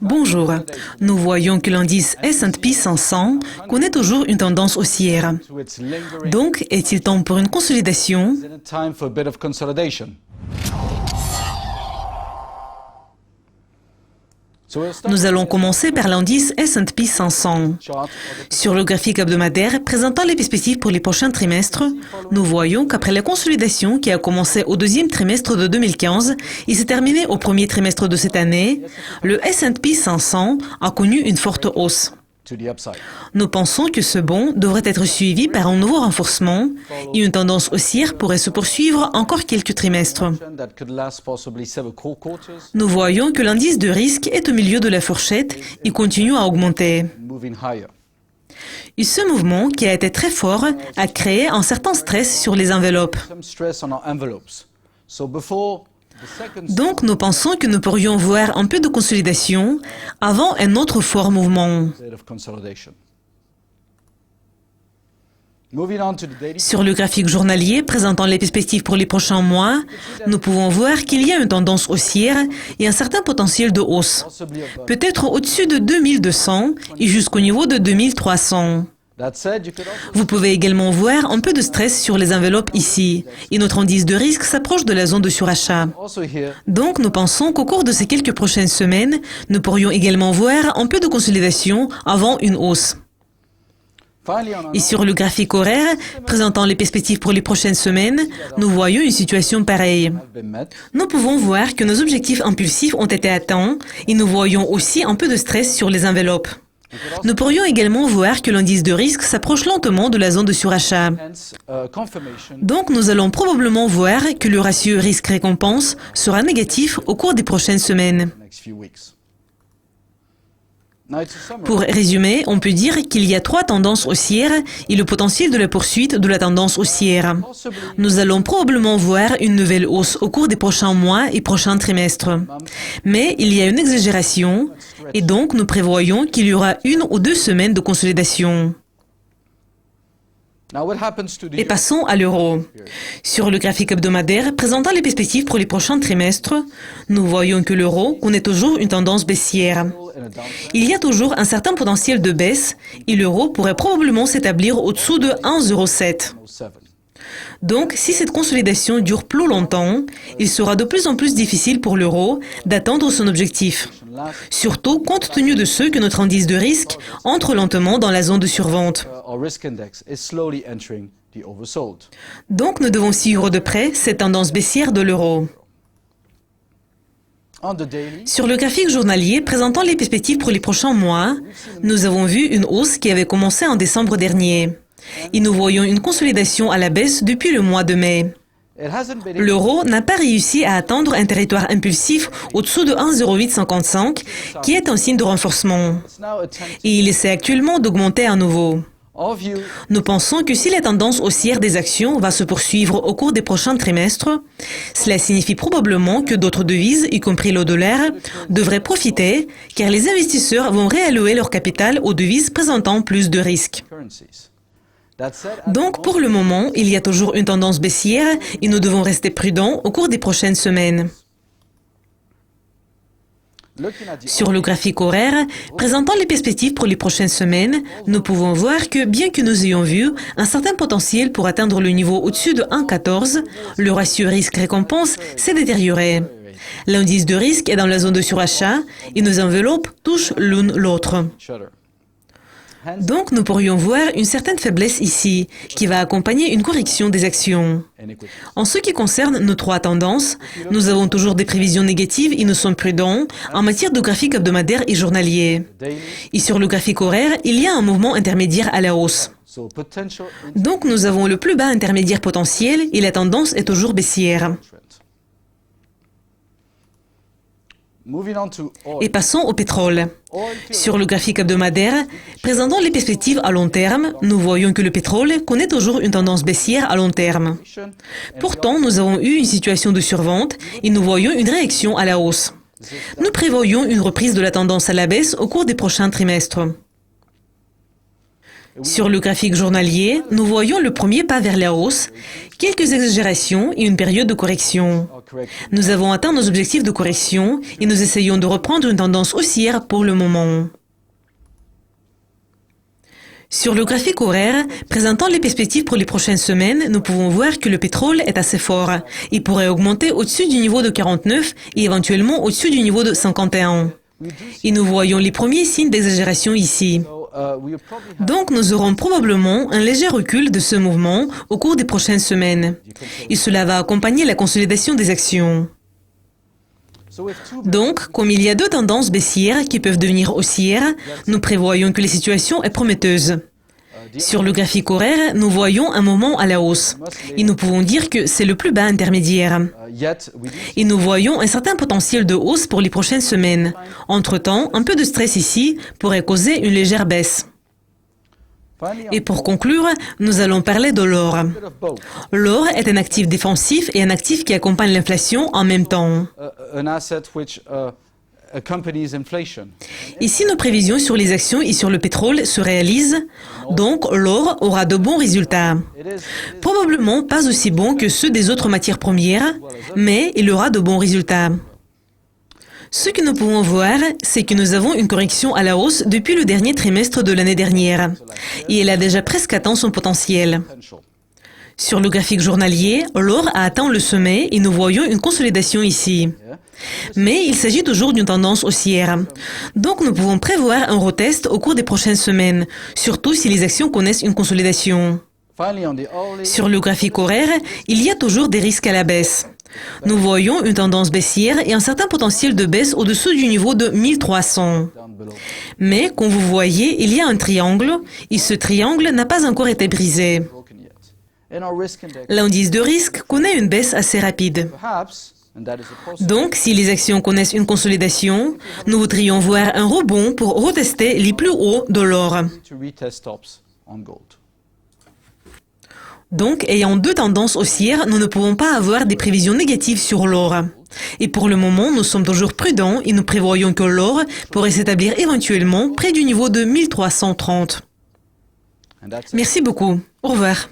Bonjour. Nous voyons que l'indice S&P 500 connaît toujours une tendance haussière. Donc, est-il temps pour une consolidation? Nous allons commencer par l'indice S&P 500. Sur le graphique hebdomadaire présentant les perspectives pour les prochains trimestres, nous voyons qu'après la consolidation qui a commencé au deuxième trimestre de 2015 et s'est terminée au premier trimestre de cette année, le S&P 500 a connu une forte hausse. Nous pensons que ce bond devrait être suivi par un nouveau renforcement et une tendance haussière pourrait se poursuivre encore quelques trimestres. Nous voyons que l'indice de risque est au milieu de la fourchette et continue à augmenter. Et ce mouvement, qui a été très fort, a créé un certain stress sur les enveloppes. Donc, nous pensons que nous pourrions voir un peu de consolidation avant un autre fort mouvement. Sur le graphique journalier présentant les perspectives pour les prochains mois, nous pouvons voir qu'il y a une tendance haussière et un certain potentiel de hausse, peut-être au-dessus de 2200 et jusqu'au niveau de 2300. Vous pouvez également voir un peu de stress sur les enveloppes ici, et notre indice de risque s'approche de la zone de surachat. Donc, nous pensons qu'au cours de ces quelques prochaines semaines, nous pourrions également voir un peu de consolidation avant une hausse. Et sur le graphique horaire, présentant les perspectives pour les prochaines semaines, nous voyons une situation pareille. Nous pouvons voir que nos objectifs impulsifs ont été atteints, et nous voyons aussi un peu de stress sur les enveloppes. Nous pourrions également voir que l'indice de risque s'approche lentement de la zone de surachat. Donc, nous allons probablement voir que le ratio risque-récompense sera négatif au cours des prochaines semaines. Pour résumer, on peut dire qu'il y a trois tendances haussières et le potentiel de la poursuite de la tendance haussière. Nous allons probablement voir une nouvelle hausse au cours des prochains mois et prochains trimestres. Mais il y a une exagération et donc nous prévoyons qu'il y aura 1 ou 2 semaines de consolidation. Et passons à l'euro. Sur le graphique hebdomadaire présentant les perspectives pour les prochains trimestres, nous voyons que l'euro connaît toujours une tendance baissière. Il y a toujours un certain potentiel de baisse et l'euro pourrait probablement s'établir au-dessous de 1,07. Donc, si cette consolidation dure plus longtemps, il sera de plus en plus difficile pour l'euro d'atteindre son objectif. Surtout compte tenu de ce que notre indice de risque entre lentement dans la zone de survente. Donc, nous devons suivre de près cette tendance baissière de l'euro. Sur le graphique journalier présentant les perspectives pour les prochains mois, nous avons vu une hausse qui avait commencé en décembre dernier. Et nous voyons une consolidation à la baisse depuis le mois de mai. L'euro n'a pas réussi à atteindre un territoire impulsif au-dessous de 1,0855, qui est un signe de renforcement. Et il essaie actuellement d'augmenter à nouveau. Nous pensons que si la tendance haussière des actions va se poursuivre au cours des prochains trimestres, cela signifie probablement que d'autres devises, y compris le dollar, devraient profiter, car les investisseurs vont réallouer leur capital aux devises présentant plus de risques. Donc, pour le moment, il y a toujours une tendance baissière et nous devons rester prudents au cours des prochaines semaines. Sur le graphique horaire, présentant les perspectives pour les prochaines semaines, nous pouvons voir que, bien que nous ayons vu un certain potentiel pour atteindre le niveau au-dessus de 1,14, le ratio risque-récompense s'est détérioré. L'indice de risque est dans la zone de surachat et nos enveloppes touchent l'une l'autre. Donc, nous pourrions voir une certaine faiblesse ici, qui va accompagner une correction des actions. En ce qui concerne nos trois tendances, nous avons toujours des prévisions négatives et nous sommes prudents en matière de graphique hebdomadaire et journalier. Et sur le graphique horaire, il y a un mouvement intermédiaire à la hausse. Donc, nous avons le plus bas intermédiaire potentiel et la tendance est toujours baissière. Et passons au pétrole. Sur le graphique hebdomadaire, présentant les perspectives à long terme, nous voyons que le pétrole connaît toujours une tendance baissière à long terme. Pourtant, nous avons eu une situation de survente et nous voyons une réaction à la hausse. Nous prévoyons une reprise de la tendance à la baisse au cours des prochains trimestres. Sur le graphique journalier, nous voyons le premier pas vers la hausse, quelques exagérations et une période de correction. Nous avons atteint nos objectifs de correction et nous essayons de reprendre une tendance haussière pour le moment. Sur le graphique horaire, présentant les perspectives pour les prochaines semaines, nous pouvons voir que le pétrole est assez fort. Il pourrait augmenter au-dessus du niveau de 49 et éventuellement au-dessus du niveau de 51. Et nous voyons les premiers signes d'exagération ici. Donc nous aurons probablement un léger recul de ce mouvement au cours des prochaines semaines. Et cela va accompagner la consolidation des actions. Donc, comme il y a deux tendances baissières qui peuvent devenir haussières, nous prévoyons que la situation est prometteuse. Sur le graphique horaire, nous voyons un moment à la hausse. Et nous pouvons dire que c'est le plus bas intermédiaire. Et nous voyons un certain potentiel de hausse pour les prochaines semaines. Entre-temps, un peu de stress ici pourrait causer une légère baisse. Et pour conclure, nous allons parler de l'or. L'or est un actif défensif et un actif qui accompagne l'inflation en même temps. Et si nos prévisions sur les actions et sur le pétrole se réalisent, donc l'or aura de bons résultats. Probablement pas aussi bons que ceux des autres matières premières, mais il aura de bons résultats. Ce que nous pouvons voir, c'est que nous avons une correction à la hausse depuis le dernier trimestre de l'année dernière. Et elle a déjà presque atteint son potentiel. Sur le graphique journalier, l'or a atteint le sommet et nous voyons une consolidation ici. Mais il s'agit toujours d'une tendance haussière. Donc nous pouvons prévoir un retest au cours des prochaines semaines, surtout si les actions connaissent une consolidation. Sur le graphique horaire, il y a toujours des risques à la baisse. Nous voyons une tendance baissière et un certain potentiel de baisse au-dessous du niveau de 1300. Mais, comme vous voyez, il y a un triangle et ce triangle n'a pas encore été brisé. L'indice de risque connaît une baisse assez rapide. Donc, si les actions connaissent une consolidation, nous voudrions voir un rebond pour retester les plus hauts de l'or. Donc, ayant deux tendances haussières, nous ne pouvons pas avoir des prévisions négatives sur l'or. Et pour le moment, nous sommes toujours prudents et nous prévoyons que l'or pourrait s'établir éventuellement près du niveau de 1330. Merci beaucoup. Au revoir.